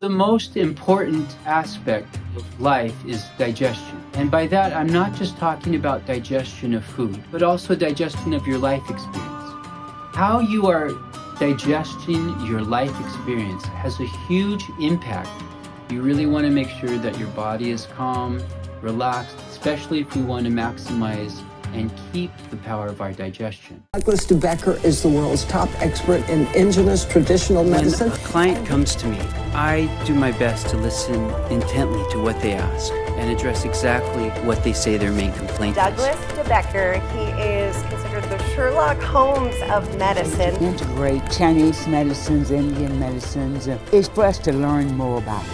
The most important aspect of life is digestion. And by that, I'm not just talking about digestion of food, but also digestion of your life experience. How you are digesting your life experience has a huge impact. You really want to make sure that your body is calm, relaxed, especially if we want to maximize and keep the power of our digestion. Becker is the world's top expert in indigenous traditional medicine. When a client comes to me, I do my best to listen intently to what they ask and address exactly what they say their main complaint is. Becker, he is considered the Sherlock Holmes of medicine. Integrate Chinese medicines, Indian medicines, is for us to learn more about it.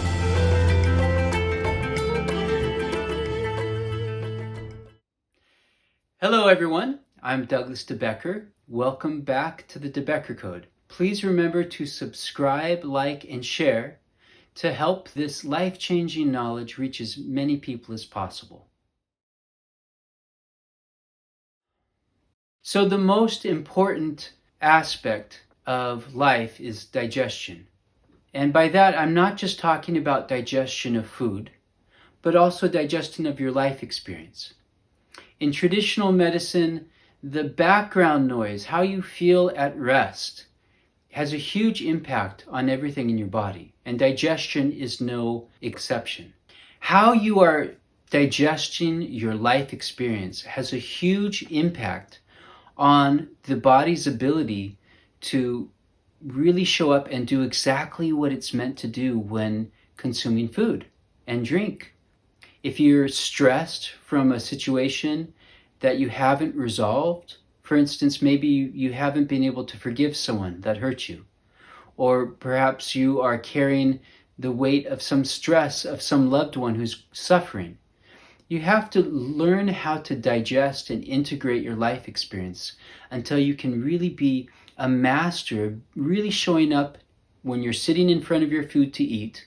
Hello everyone, I'm Douglas Becker. Welcome back to the Becker Code. Please remember to subscribe, like, and share to help this life-changing knowledge reach as many people as possible. So the most important aspect of life is digestion. And by that, I'm not just talking about digestion of food, but also digestion of your life experience. In traditional medicine, the background noise, how you feel at rest, has a huge impact on everything in your body, and digestion is no exception. How you are digesting your life experience has a huge impact on the body's ability to really show up and do exactly what it's meant to do when consuming food and drink. If you're stressed from a situation that you haven't resolved, for instance, maybe you haven't been able to forgive someone that hurt you, or perhaps you are carrying the weight of some stress of some loved one who's suffering, you have to learn how to digest and integrate your life experience until you can really be a master of really showing up when you're sitting in front of your food to eat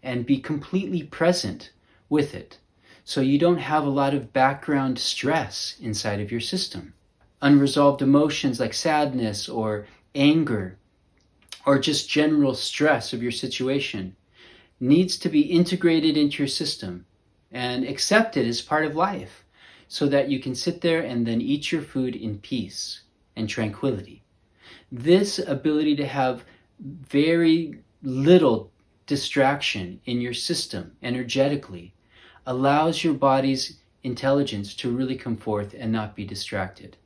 and be completely present with it. So you don't have a lot of background stress inside of your system. Unresolved emotions like sadness or anger or just general stress of your situation needs to be integrated into your system and accepted as part of life so that you can sit there and then eat your food in peace and tranquility. This ability to have very little distraction in your system energetically allows your body's intelligence to really come forth and not be distracted.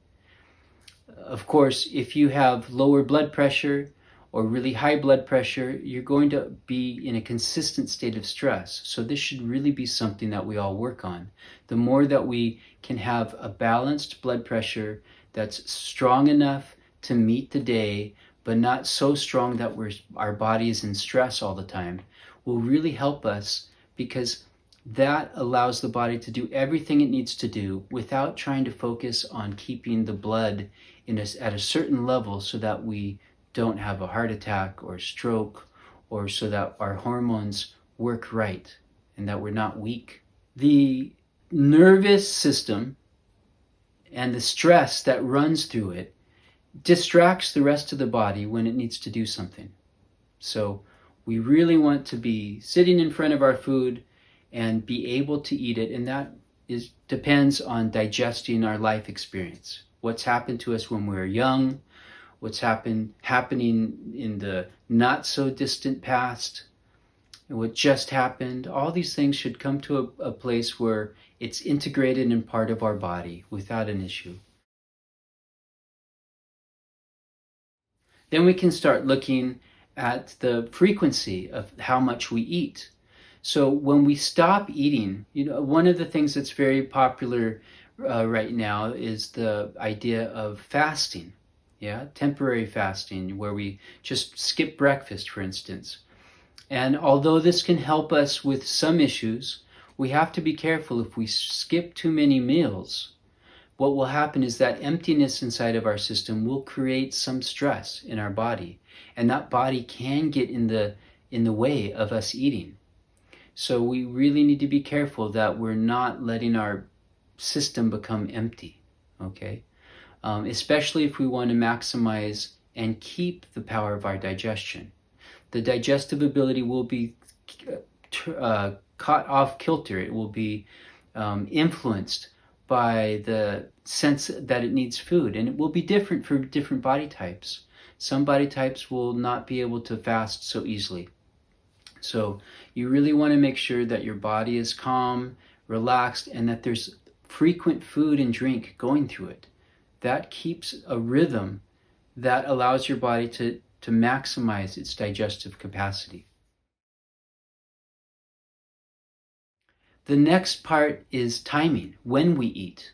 Of course, if you have lower blood pressure or really high blood pressure, you're going to be in a consistent state of stress. So this should really be something that we all work on. The more that we can have a balanced blood pressure that's strong enough to meet the day, but not so strong that our body is in stress all the time, will really help us, because that allows the body to do everything it needs to do without trying to focus on keeping the blood at a certain level so that we don't have a heart attack or stroke, or so that our hormones work right and that we're not weak. The nervous system and the stress that runs through it distracts the rest of the body when it needs to do something. So we really want to be sitting in front of our food and be able to eat it, and that depends on digesting our life experience. What's happened to us when we were young, what's happening in the not so distant past, and what just happened. All these things should come to a place where it's integrated and part of our body without an issue. Then we can start looking at the frequency of how much we eat. So when we stop eating, one of the things that's very popular right now is the idea of fasting. Temporary fasting, where we just skip breakfast, for instance. And although this can help us with some issues, we have to be careful. If we skip too many meals, what will happen is that emptiness inside of our system will create some stress in our body, and that body can get in the way of us eating. So we really need to be careful that we're not letting our system become empty, okay? Especially if we want to maximize and keep the power of our digestion. The digestive ability will be caught off kilter. It will be influenced by the sense that it needs food, and it will be different for different body types. Some body types will not be able to fast so easily. So you really want to make sure that your body is calm, relaxed, and that there's frequent food and drink going through it. That keeps a rhythm that allows your body to maximize its digestive capacity. The next part is timing, when we eat.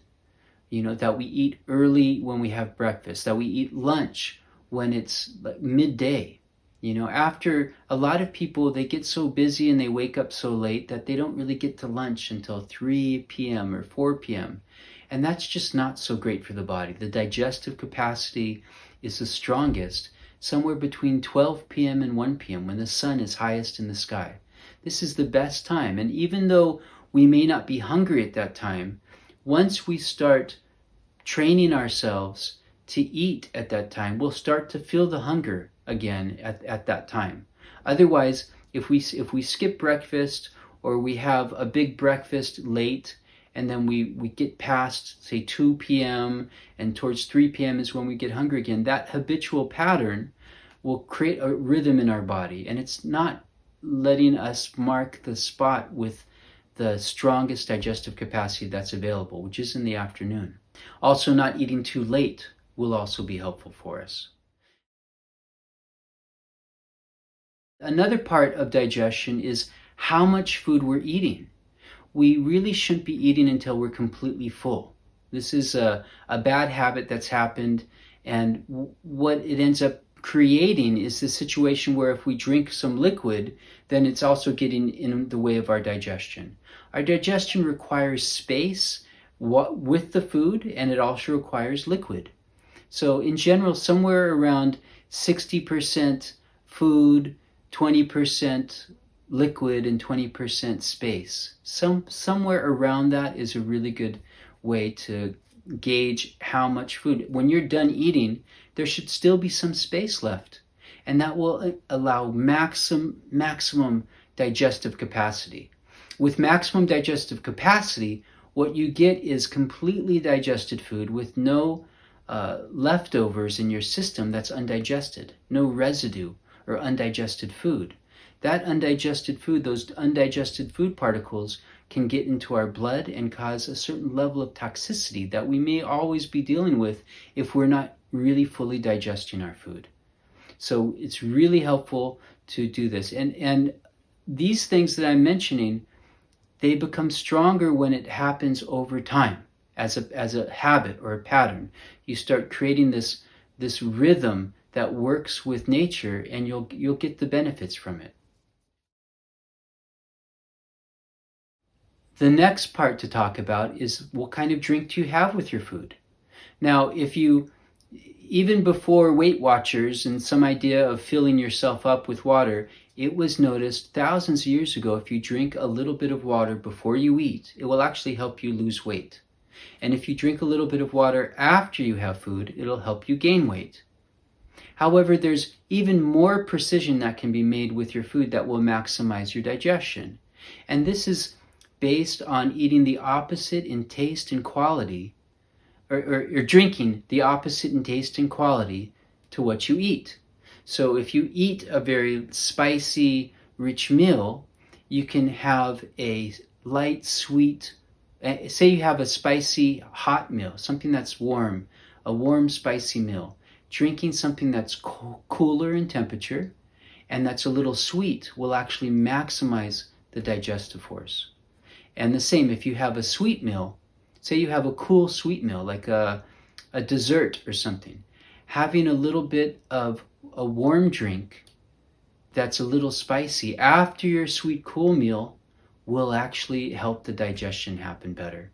That we eat early when we have breakfast, that we eat lunch when it's like midday. After a lot of people, they get so busy and they wake up so late that they don't really get to lunch until 3 p.m. or 4 p.m. And that's just not so great for the body. The digestive capacity is the strongest somewhere between 12 p.m. and 1 p.m. when the sun is highest in the sky. This is the best time. And even though we may not be hungry at that time, once we start training ourselves to eat at that time, we'll start to feel the hunger again at that time. Otherwise, if we skip breakfast, or we have a big breakfast late, and then we get past, say, 2 p.m. and towards 3 p.m. is when we get hungry again, that habitual pattern will create a rhythm in our body, and it's not letting us mark the spot with the strongest digestive capacity that's available, which is in the afternoon. Also, not eating too late will also be helpful for us. Another part of digestion is how much food we're eating. We really shouldn't be eating until we're completely full. This is a bad habit that's happened, and what it ends up creating is the situation where if we drink some liquid, then it's also getting in the way of our digestion. Our digestion requires space with the food, and it also requires liquid. So in general, somewhere around 60% food, 20% liquid, and 20% space. Somewhere around that is a really good way to gauge how much food. When you're done eating, there should still be some space left, and that will allow maximum digestive capacity. With maximum digestive capacity, what you get is completely digested food with no leftovers in your system that's undigested, no residue or undigested food. That undigested food, those undigested food particles, can get into our blood and cause a certain level of toxicity that we may always be dealing with if we're not really fully digesting our food. So it's really helpful to do this. And these things that I'm mentioning, they become stronger when it happens over time, as a habit or a pattern. You start creating this rhythm that works with nature, and you'll get the benefits from it. The next part to talk about is what kind of drink do you have with your food? Now, even before Weight Watchers and some idea of filling yourself up with water, it was noticed thousands of years ago, if you drink a little bit of water before you eat, it will actually help you lose weight. And if you drink a little bit of water after you have food, it'll help you gain weight. However, there's even more precision that can be made with your food that will maximize your digestion. And this is based on eating the opposite in taste and quality, or drinking the opposite in taste and quality to what you eat. So if you eat a very spicy, rich meal, you can have a light, sweet, say you have a spicy, hot meal, something that's warm, a warm, spicy meal. Drinking something that's cooler in temperature and that's a little sweet will actually maximize the digestive force. And the same, if you have a sweet meal, say you have a cool sweet meal, like a dessert or something, having a little bit of a warm drink that's a little spicy after your sweet cool meal will actually help the digestion happen better.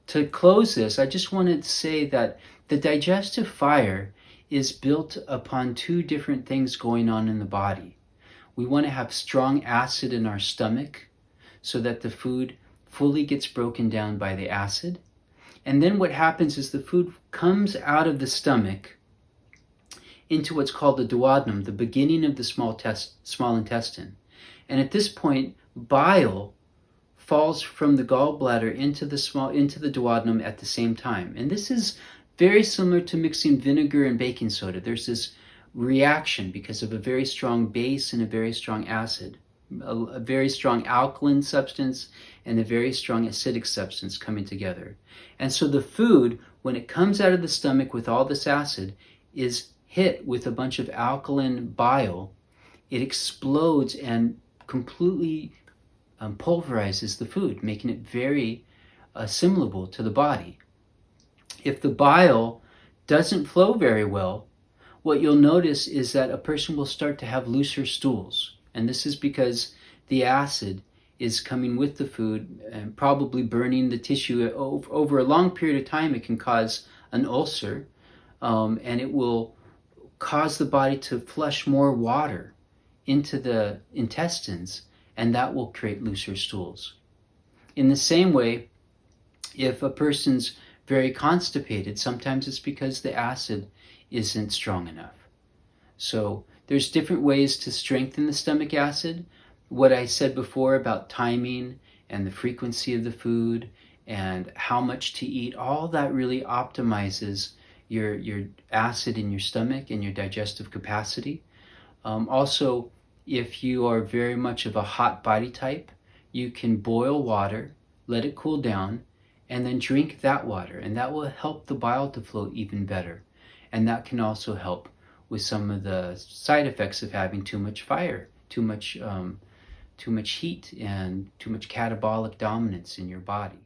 To close this, I just wanted to say that the digestive fire is built upon two different things going on in the body. We want to have strong acid in our stomach so that the food fully gets broken down by the acid. And then what happens is the food comes out of the stomach into what's called the duodenum, the beginning of the small intestine. And at this point, bile falls from the gallbladder into the duodenum at the same time. And this is very similar to mixing vinegar and baking soda. There's this reaction because of a very strong base and a very strong acid, a very strong alkaline substance and a very strong acidic substance coming together. And so the food, when it comes out of the stomach with all this acid, is hit with a bunch of alkaline bile. It explodes and completely pulverizes the food, making it very assimilable to the body. If the bile doesn't flow very well, what you'll notice is that a person will start to have looser stools. And this is because the acid is coming with the food and probably burning the tissue. Over a long period of time, it can cause an ulcer, and it will cause the body to flush more water into the intestines, and that will create looser stools. In the same way, if a person's very constipated, sometimes it's because the acid isn't strong enough. So there's different ways to strengthen the stomach acid. What I said before about timing and the frequency of the food and how much to eat, all that really optimizes your acid in your stomach and your digestive capacity. Also, if you are very much of a hot body type, you can boil water, let it cool down, and then drink that water, and that will help the bile to flow even better. And that can also help with some of the side effects of having too much fire, too much heat, and too much catabolic dominance in your body.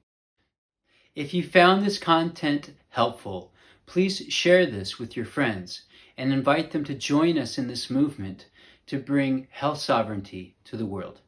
If you found this content helpful, please share this with your friends and invite them to join us in this movement to bring health sovereignty to the world.